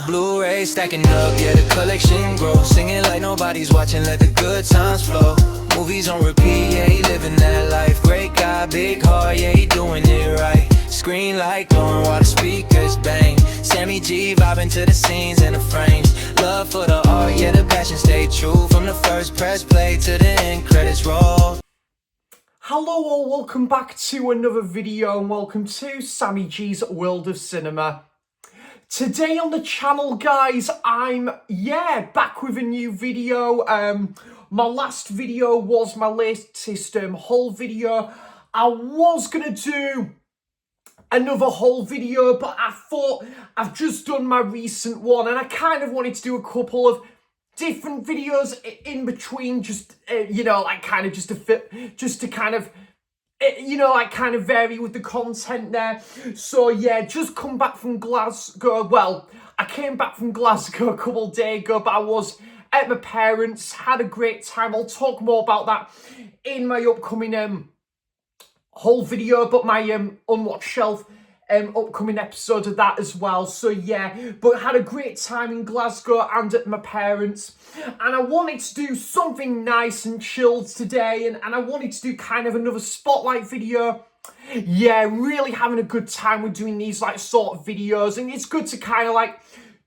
Blu-ray stacking up, yeah, the collection grows. Singing like nobody's watching, let the good times flow. Movies on repeat, yeah, he living that life. Great guy, big heart, yeah, he doing it right. Screen light glowing while the speakers bang. Sammy G vibing to the scenes and the frames. Love for the art, yeah, the passion stay true. From the first press play to the end credits roll. Hello all, welcome back to another video and welcome to Sammy G's World of Cinema. Today on the channel, guys, I'm back with a new video. My last video was my latest haul video. I was gonna do another haul video, but I thought I've just done my recent one and I kind of wanted to do a couple of different videos in between, just kind of vary with the content there. So yeah, just come back from Glasgow. Well, I came back from Glasgow a couple of days ago, but I was at my parents', had a great time. I'll talk more about that in my upcoming whole video, but my unwatched shelf upcoming episode of that as well. So yeah, but had a great time in Glasgow and at my parents', and I wanted to do something nice and chilled today, and I wanted to do kind of another spotlight video. Yeah, really having a good time with doing these like sort of videos, and it's good to kind of like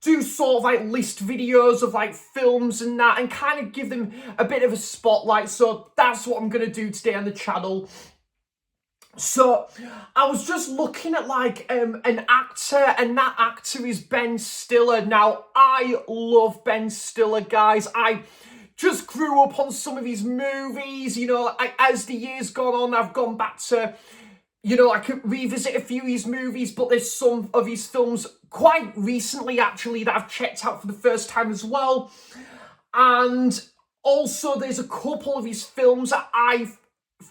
do sort of like list videos of like films and that, and kind of give them a bit of a spotlight. So that's what I'm gonna do today on the channel. So I was just looking at like an actor, and that actor is Ben Stiller. Now, I love Ben Stiller, guys. I just grew up on some of his movies, you know. As the years gone on, I've gone back to, you know, I could revisit a few of his movies, but there's some of his films quite recently actually that I've checked out for the first time as well. And also there's a couple of his films that I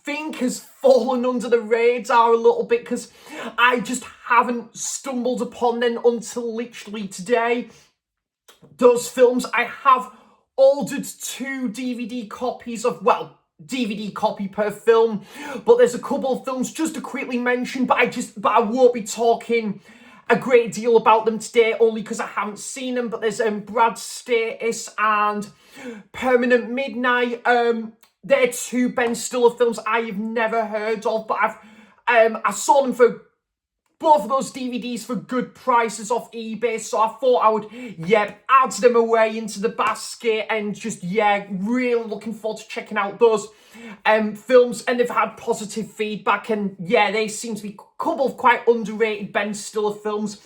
think has fallen under the radar a little bit because I just haven't stumbled upon them until literally today. Those films, I have ordered 2 DVD copies of, well, DVD copy per film, but there's a couple of films just to quickly mention, but I won't be talking a great deal about them today, only because I haven't seen them. But there's Brad Status and Permanent Midnight. They're 2 Ben Stiller films I have never heard of, but I saw them for both of those DVDs for good prices off eBay, so I thought I would, add them away into the basket, and just, really looking forward to checking out those films, and they've had positive feedback, and they seem to be a couple of quite underrated Ben Stiller films.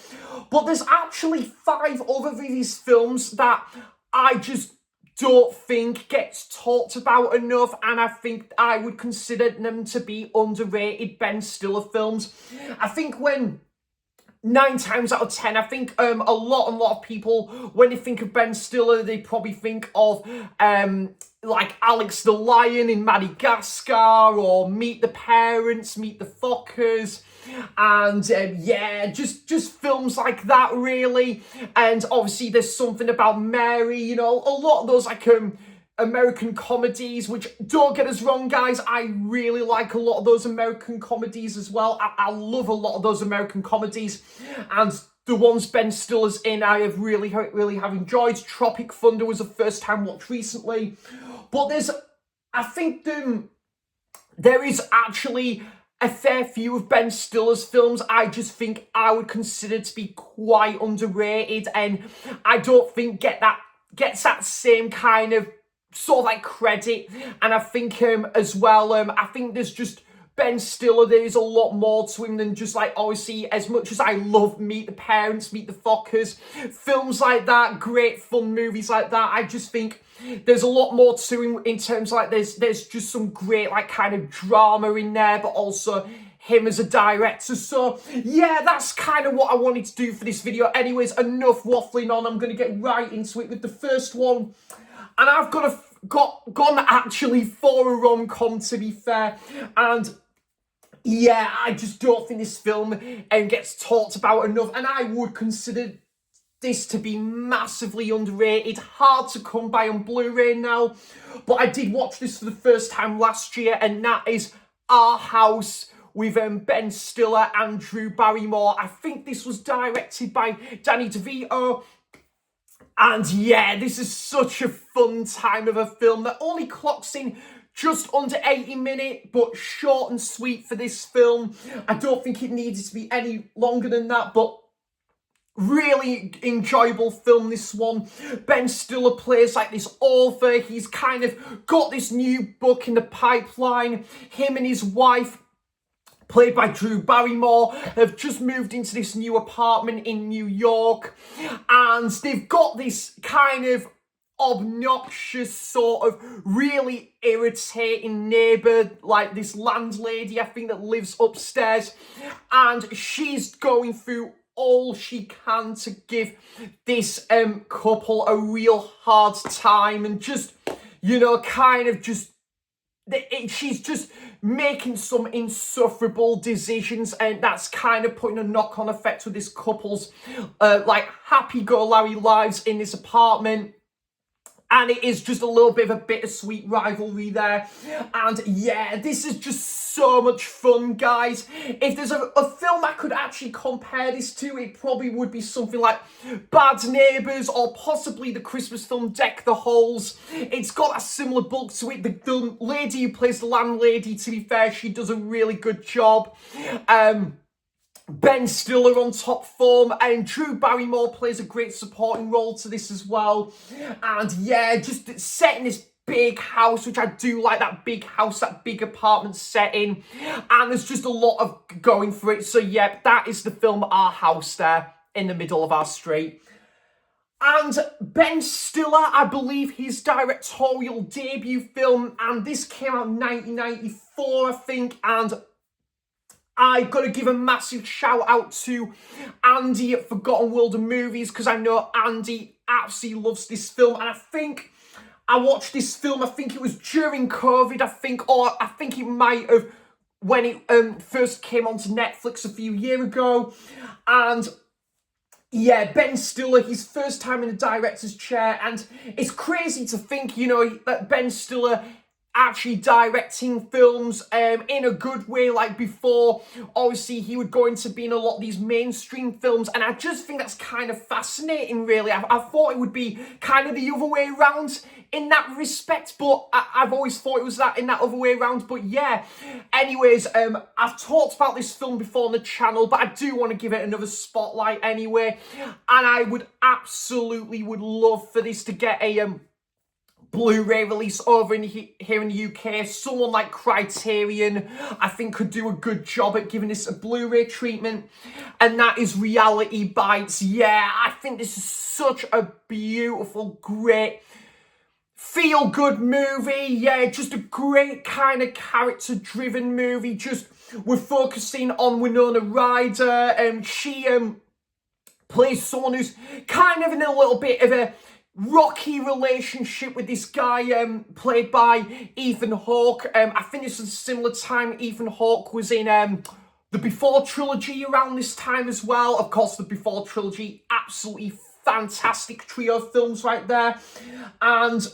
But there's actually 5 other of these films that I just don't think gets talked about enough, and I think I would consider them to be underrated Ben Stiller films. I think when 9 times out of 10, I think a lot of people, when they think of Ben Stiller, they probably think of like Alex the Lion in Madagascar, or Meet the Parents, Meet the Fockers, and just films like that, really. And obviously there's Something About Mary, you know, a lot of those like American comedies, which, don't get us wrong, guys, I really like a lot of those American comedies as well. I love a lot of those American comedies, and the ones Ben Stiller's in, I have really have enjoyed. Tropic Thunder was a first time watch recently, but I think there is actually a fair few of Ben Stiller's films I just think I would consider to be quite underrated, and I don't think gets that same kind of sort of like credit. And I think as well, I think there's just Ben Stiller, there's a lot more to him than just like, obviously, as much as I love Meet the Parents, Meet the Fockers, films like that, great fun movies like that, I just think there's a lot more to him in terms of like there's just some great like kind of drama in there, but also him as a director. So yeah, that's kind of what I wanted to do for this video. Anyways, enough waffling on. I'm going to get right into it with the first one. And I've gone actually for a rom-com, to be fair. And yeah, I just don't think this film gets talked about enough. And I would consider this to be massively underrated. Hard to come by on Blu-ray now. But I did watch this for the first time last year, and that is Our House with Ben Stiller and Drew Barrymore. I think this was directed by Danny DeVito. And yeah, this is such a fun time of a film that only clocks in just under 80 minutes, but short and sweet for this film. I don't think it needed to be any longer than that, but really enjoyable film, this one. Ben Stiller plays like this author. He's kind of got this new book in the pipeline. Him and his wife, played by Drew Barrymore, have just moved into this new apartment in New York, and they've got this kind of obnoxious, sort of really irritating neighbour, like this landlady, I think, that lives upstairs, and she's going through all she can to give this couple a real hard time, and just, you know, kind of just she's just making some insufferable decisions, and that's kind of putting a knock-on effect with this couple's like happy-go-lucky lives in this apartment. And it is just a little bit of a bittersweet rivalry there. And yeah, this is just so much fun, guys. If there's a film I could actually compare this to, it probably would be something like Bad Neighbours, or possibly the Christmas film Deck the Halls. It's got a similar bulk to it. The lady who plays the landlady, to be fair, she does a really good job. Ben Stiller on top form, and Drew Barrymore plays a great supporting role to this as well. And yeah, just set in this big house, which I do like, that big house, that big apartment setting. And there's just a lot of going for it. So yeah, that is the film Our House there in the middle of our street. And Ben Stiller, I believe his directorial debut film, and this came out in 1994, I think, and I got to give a massive shout out to Andy at Forgotten World of Movies, because I know Andy absolutely loves this film. And I think I watched this film, I think it was during COVID, or I think it might have when it first came onto Netflix a few years ago. And yeah, Ben Stiller, his first time in the director's chair, and it's crazy to think, you know, that Ben Stiller actually directing films in a good way. Like before, obviously he would go into being a lot of these mainstream films, and I just think that's kind of fascinating, really. I thought it would be kind of the other way around in that respect, but I've always thought it was that in that other way around. But yeah, anyways, I've talked about this film before on the channel, but I do want to give it another spotlight anyway, and I would absolutely would love for this to get a Blu-ray release over here in the UK. Someone like Criterion, I think, could do a good job at giving this a Blu-ray treatment, and that is Reality Bites. Yeah, I think this is such a beautiful, great, feel-good movie. Yeah, just a great kind of character-driven movie. Just, we're focusing on Winona Ryder, and she plays someone who's kind of in a little bit of a rocky relationship with this guy played by Ethan Hawke. I think this was a similar time Ethan Hawke was in the Before trilogy around this time as well. Of course, the Before trilogy, absolutely fantastic trio of films right there. And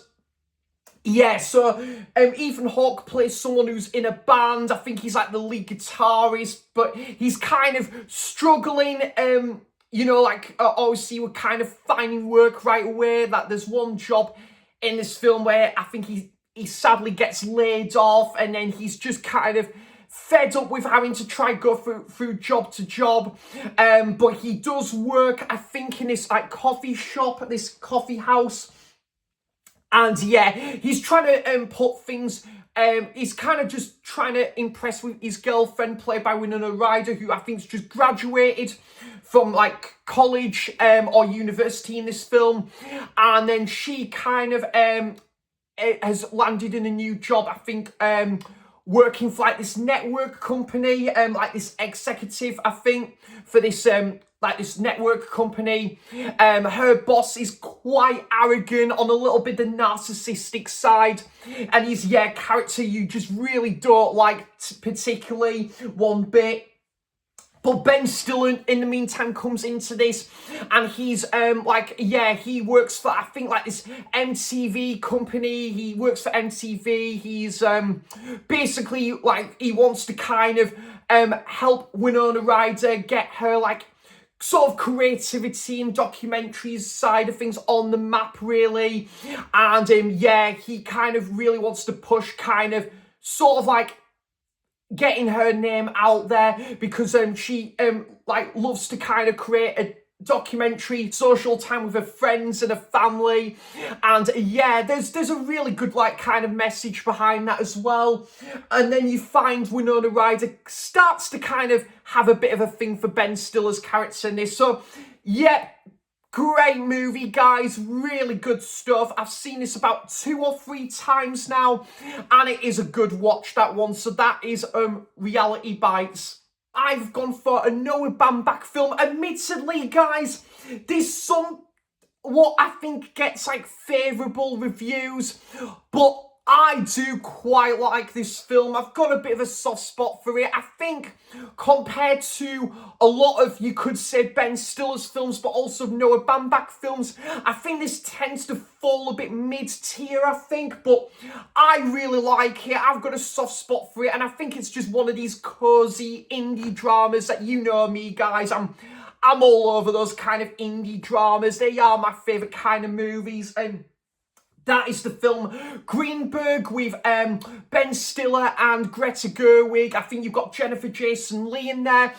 yeah, so Ethan Hawke plays someone who's in a band. I think he's like the lead guitarist, but he's kind of struggling. You know, like, obviously we're kind of finding work right away. That there's one job in this film where I think he sadly gets laid off, and then he's just kind of fed up with having to try go through job to job. But he does work, I think, in this like coffee shop, this coffee house. And yeah, he's trying to put things, he's kind of just trying to impress with his girlfriend, played by Winona Ryder, who I think's just graduated from like college or university in this film. And then she kind of has landed in a new job, I think, working for like this network company, like this executive, I think, for this like this network company. Her boss is quite arrogant, on a little bit the narcissistic side, and he's, yeah, character you just really don't like particularly one bit. But Ben Stiller, in the meantime, comes into this, and he's, like, yeah, he works for, I think, like, this MTV company. He works for MTV. He's, basically, like, he wants to kind of, help Winona Ryder get her, like, sort of creativity and documentaries side of things on the map, really. And yeah, he kind of really wants to push kind of sort of like getting her name out there, because she like loves to kind of create a documentary, social time with her friends and her family. And yeah, there's a really good like kind of message behind that as well. And then you find Winona Ryder starts to kind of have a bit of a thing for Ben Stiller's character in this. So yeah, great movie, guys. Really good stuff. I've seen this about 2 or 3 times now, and it is a good watch, that one. So that is Reality Bites. I've gone for a Noah Baumbach film. Admittedly, guys, there's some what I think gets like favourable reviews, but I do quite like this film. I've got a bit of a soft spot for it. I think compared to a lot of, you could say, Ben Stiller's films, but also Noah Baumbach films, I think this tends to fall a bit mid-tier, I think, but I really like it. I've got a soft spot for it, and I think it's just one of these cosy indie dramas that, you know me, guys, I'm all over those kind of indie dramas. They are my favourite kind of movies, and that is the film Greenberg with Ben Stiller and Greta Gerwig. I think you've got Jennifer Jason Leigh in there.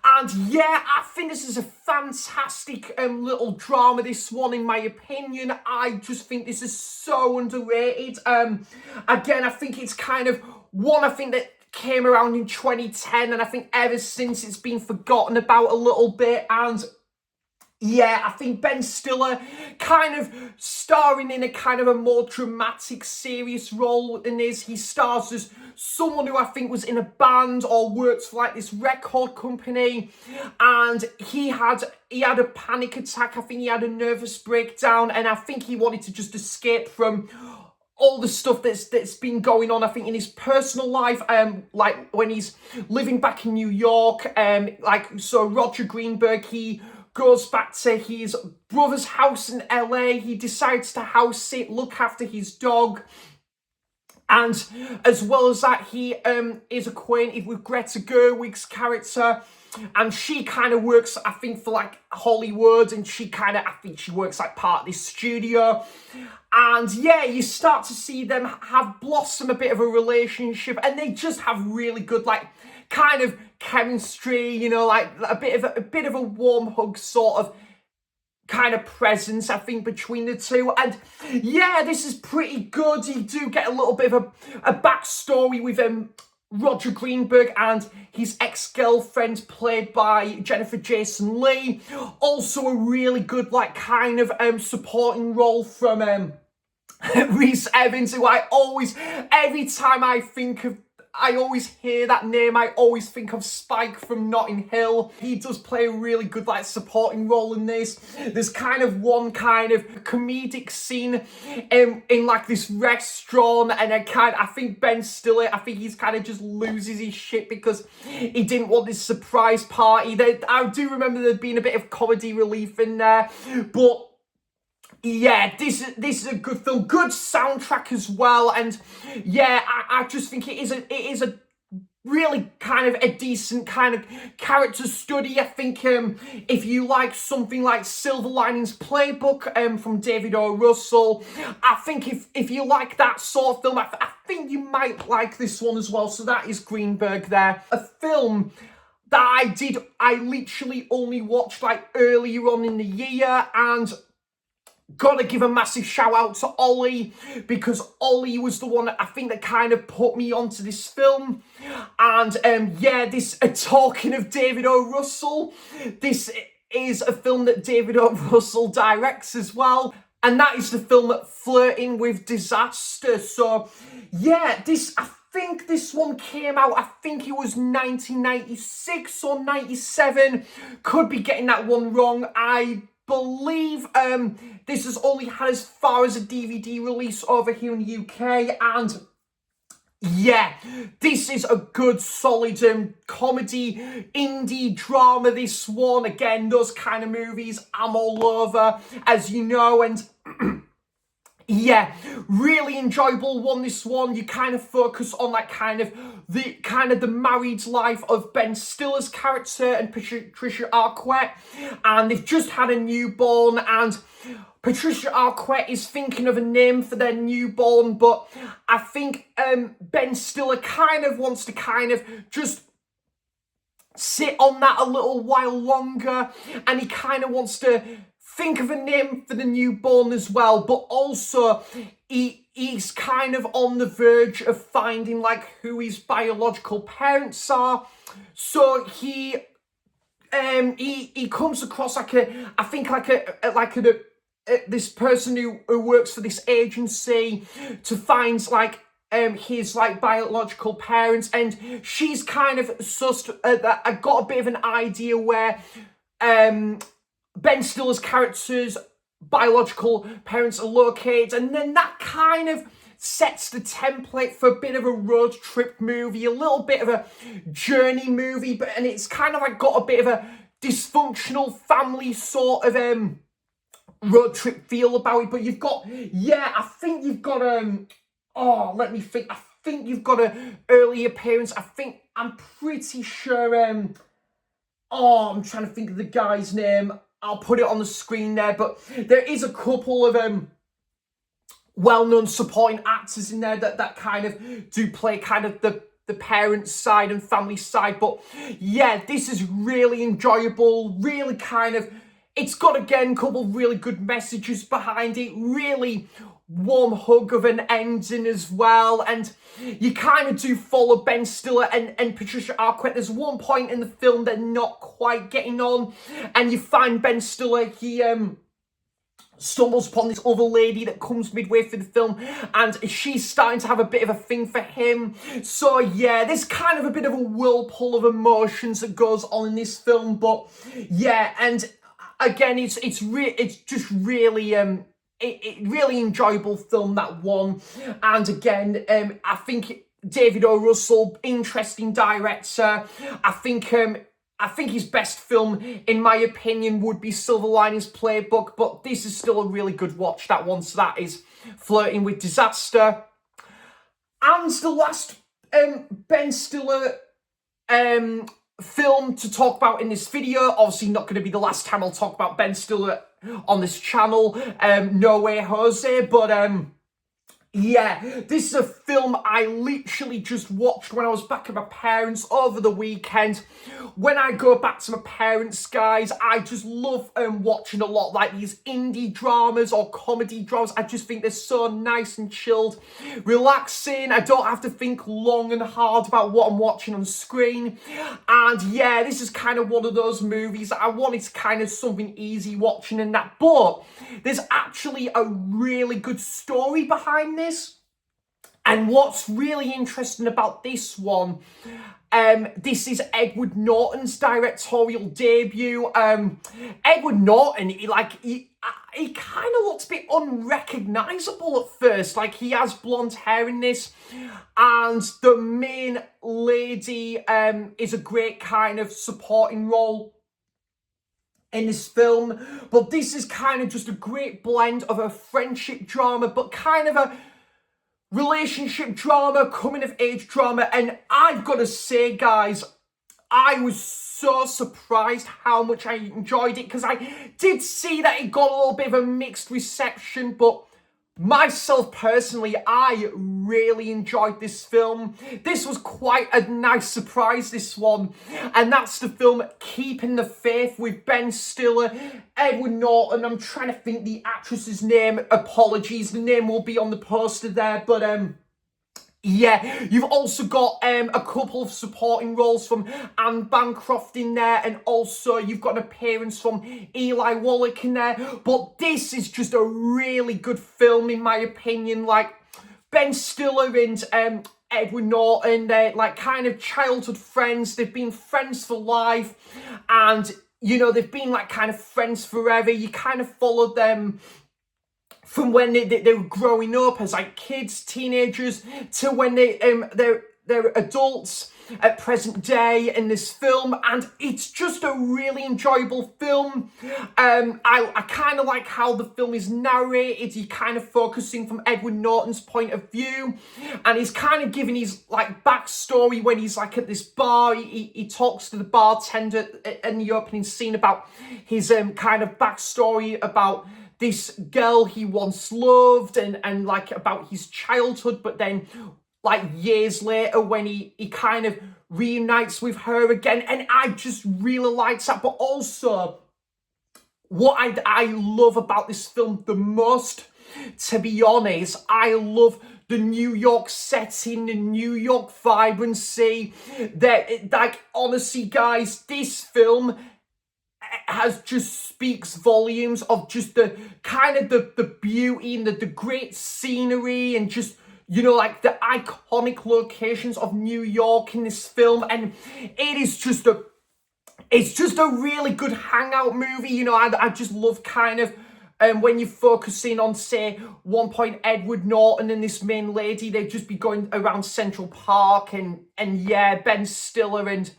And yeah, I think this is a fantastic little drama, this one, in my opinion. I just think this is so underrated. Again, I think it's kind of one, I think, that came around in 2010, and I think ever since it's been forgotten about a little bit. And yeah, I think Ben Stiller kind of starring in a kind of a more dramatic, serious role than this. He stars as someone who I think was in a band or worked for like this record company, and he had a panic attack. I think he had a nervous breakdown, and I think he wanted to just escape from all the stuff that's been going on, I think, in his personal life, like when he's living back in New York, so Roger Greenberg, he goes back to his brother's house in LA. He decides to house sit, look after his dog. And as well as that, he is acquainted with Greta Gerwig's character. And she kind of works, I think, for like Hollywood. And I think she works like part of this studio. And yeah, you start to see them have blossom a bit of a relationship. And they just have really good, like, kind of chemistry, you know, like a bit of a warm hug sort of kind of presence, I think, between the two. And yeah, this is pretty good. You do get a little bit of a backstory with Roger Greenberg and his ex-girlfriend, played by Jennifer Jason Leigh. Also a really good, like, kind of supporting role from Rhys Evans, who every time I always hear that name, I always think of Spike from Notting Hill. He does play a really good, like, supporting role in this. There's kind of one kind of comedic scene in like this restaurant, and I think Ben Stiller, I think he's kind of just loses his shit because he didn't want this surprise party. I do remember there being a bit of comedy relief in there, but yeah, this is a good film, good soundtrack as well, and yeah, I just think it is a really kind of a decent kind of character study. I think if you like something like Silver Linings Playbook from David O. Russell, I think if you like that sort of film, I think you might like this one as well. So that is Greenberg there. A film that I literally only watched like earlier on in the year, and gotta give a massive shout out to Ollie, because Ollie was the one I think that kind of put me onto this film. And yeah, talking of David O. Russell, this is a film that David O. Russell directs as well, and that is the film Flirting with Disaster. So yeah, I think this one came out, I think it was 1996 or 97. Could be getting that one wrong. I believe this has only had as far as a DVD release over here in the UK, and yeah, this is a good, solid comedy, indie drama, this one. Again, those kind of movies I'm all over, as you know, and yeah, really enjoyable one, this one. You kind of focus on like the married life of Ben Stiller's character and Patricia Arquette, and they've just had a newborn, and Patricia Arquette is thinking of a name for their newborn, but I think Ben Stiller kind of wants to kind of just sit on that a little while longer, and he kind of wants to think of a name for the newborn as well, but also he's kind of on the verge of finding like who his biological parents are. So he comes across like this person who works for this agency to find like his like biological parents, and she's kind of sussed that I got a bit of an idea where Ben Stiller's character's biological parents are located, and then that kind of sets the template for a bit of a road trip movie, a little bit of a journey movie, and it's kind of like got a bit of a dysfunctional family sort of road trip feel about it. But you've got, I think you've got let me think. I think you've got an early appearance. I'm pretty sure I'm trying to think of the guy's name. I'll put it on the screen there, but there is a couple of well-known supporting actors in there that kind of do play kind of the parents' side and family side. But yeah, this is really enjoyable, really kind of, it's got, again, a couple of really good messages behind it, really warm hug of an ending as well, and you kind of do follow Ben Stiller and Patricia Arquette. There's one point in the film they're not quite getting on, and you find Ben Stiller, he stumbles upon this other lady that comes midway through the film, and she's starting to have a bit of a thing for him. So yeah, there's kind of a bit of a whirlpool of emotions that goes on in this film, but yeah, and again, it's just really really enjoyable film, that one. And again, I think David O. Russell, interesting director. I think his best film, in my opinion, would be Silver Linings Playbook, but this is still a really good watch, that one. So that is Flirting with Disaster. And the last Ben Stiller film to talk about in this video, obviously not going to be the last time I'll talk about Ben Stiller on this channel, No Way Jose, but yeah, this is a film I literally just watched when I was back at my parents' over the weekend. When I go back to my parents, guys, I just love watching a lot like these indie dramas or comedy dramas. I just think they're so nice and chilled, relaxing. I don't have to think long and hard about what I'm watching on screen. And yeah, this is kind of one of those movies that I wanted to kind of something easy watching and that, but there's actually a really good story behind this. And what's really interesting about this one, this is Edward Norton's directorial debut. Edward Norton, he kind of looks a bit unrecognisable at first. Like, he has blonde hair in this, and the main lady is a great kind of supporting role in this film. But this is kind of just a great blend of a friendship drama, but kind of a relationship drama, coming of age drama. And I've got to say, guys, I was so surprised how much I enjoyed it, because I did see that it got a little bit of a mixed reception, but myself personally, I really enjoyed this film. This was quite a nice surprise, this one. And that's the film Keeping the Faith, with Ben Stiller, Edward Norton. I'm trying to think the actress's name. Apologies, the name will be on the poster there. But yeah, you've also got a couple of supporting roles from Anne Bancroft in there, and also you've got an appearance from Eli Wallach in there. But this is just a really good film, in my opinion. Like, Ben Stiller and Edward Norton, they're like kind of childhood friends. They've been friends for life, and you know, they've been like kind of friends forever. You kind of followed them from when they were growing up as like kids, teenagers, to when they're adults. at present day in this film, and it's just a really enjoyable film. I kind of like how the film is narrated. He's kind of focusing from Edward Norton's point of view, and he's kind of giving his like backstory when he's like at this bar. He talks to the bartender in the opening scene about his kind of backstory about this girl he once loved, and like about his childhood, but then like years later when he kind of reunites with her again, and I just really like that. But also what I love about this film the most, to be honest, I love the New York setting, the New York vibrancy. That, like, honestly, guys, this film has just speaks volumes of just the kind of the beauty and the great scenery, and just, you know, like the iconic locations of New York in this film. And it is just it's just a really good hangout movie. You know, I just love kind of when you're focusing on, say, one point Edward Norton and this main lady, they'd just be going around Central Park, and yeah, Ben Stiller and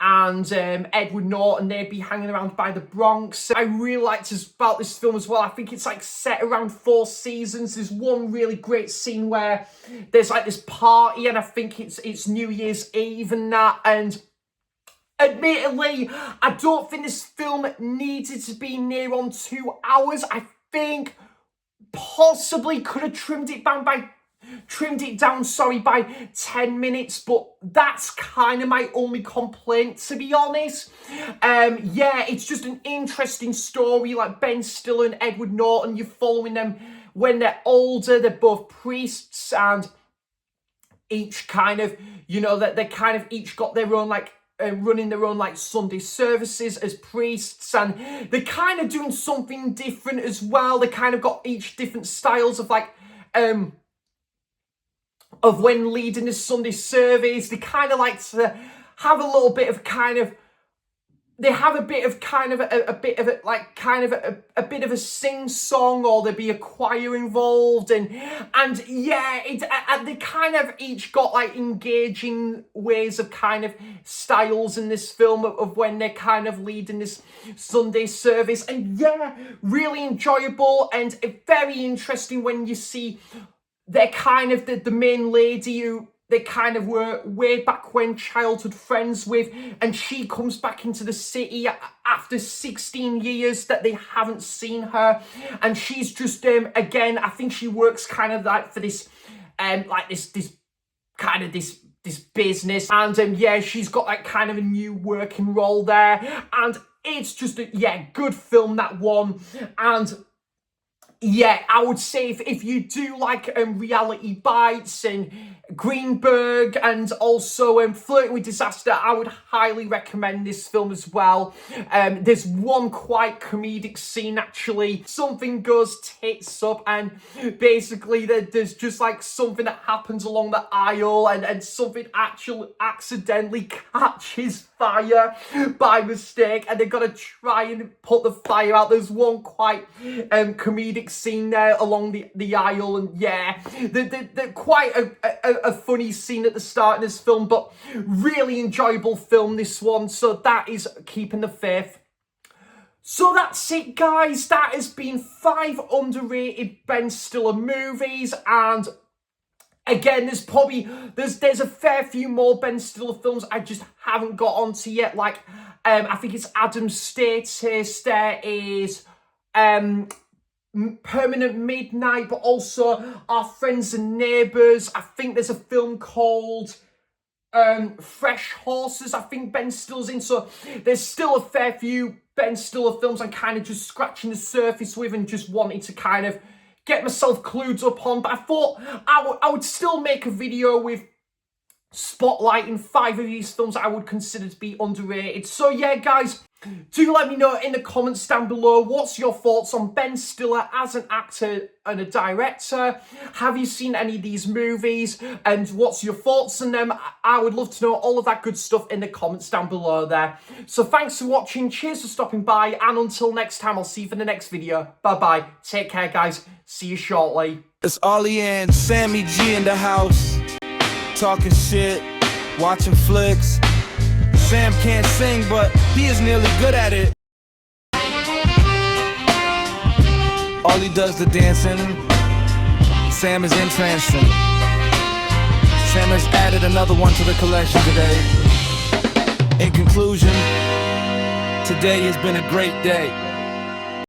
Edward Norton, they'd be hanging around by the Bronx. I really liked about this film as well, I think it's like set around 4 seasons. There's one really great scene where there's like this party, and I think it's New Year's Eve and that, and admittedly, I don't think this film needed to be near on 2 hours. I think possibly could have trimmed it down by 10 minutes, but that's kind of my only complaint, to be honest. Yeah, it's just an interesting story, like Ben Stiller and Edward Norton. You're following them when they're older. They're both priests, and each kind of, you know, that they kind of each got their own like running their own like Sunday services as priests, and they're kind of doing something different as well. They kind of got each different styles of like of when leading this Sunday service. They kind of like to have a little bit of kind of, they have a bit of kind of a bit of it, like kind of a bit of a sing song, or there'd be a choir involved, and yeah, they kind of each got like engaging ways of kind of styles in this film of when they're kind of leading this Sunday service. And yeah, really enjoyable and very interesting when you see they're kind of the main lady who they kind of were way back when childhood friends with, and she comes back into the city after 16 years that they haven't seen her, and she's just again, I think she works kind of like for this like this kind of this business, and yeah, she's got like kind of a new working role there, and it's just a good film, that one. And yeah, I would say if you do like Reality Bites and Greenberg, and also Flirting with Disaster, I would highly recommend this film as well. There's one quite comedic scene, actually. Something goes tits up, and basically there's just like something that happens along the aisle, and something actually accidentally catches fire by mistake, and they've got to try and put the fire out. There's one quite comedic scene there along the aisle, and yeah, they're quite a funny scene at the start of this film, but really enjoyable film, this one. So that is Keeping the Faith. So that's it, guys. That has been 5 underrated Ben Stiller movies, and again, there's a fair few more Ben Stiller films I just haven't got onto yet. Like, I think it's Adam's Status. There is Permanent Midnight, but also Our Friends and Neighbours. I think there's a film called Fresh Horses, I think Ben Stiller's in. So there's still a fair few Ben Stiller films I'm kind of just scratching the surface with, and just wanting to kind of get myself clued up on. But I thought I would still make a video with spotlighting 5 of these films I would consider to be underrated. So yeah, guys, do let me know in the comments down below, what's your thoughts on Ben Stiller as an actor and a director? Have you seen any of these movies, and what's your thoughts on them? I would love to know all of that good stuff in the comments down below there. So thanks for watching, cheers for stopping by, and until next time, I'll see you for the next video. Bye bye, take care, guys, see you shortly. It's Ollie and Sammy G in the house, talking shit. watching flicks. Sam can't sing, but he is nearly good at it. All he does the dancing, Sam is entrancing. Sam has added another one to the collection today. In conclusion, today has been a great day.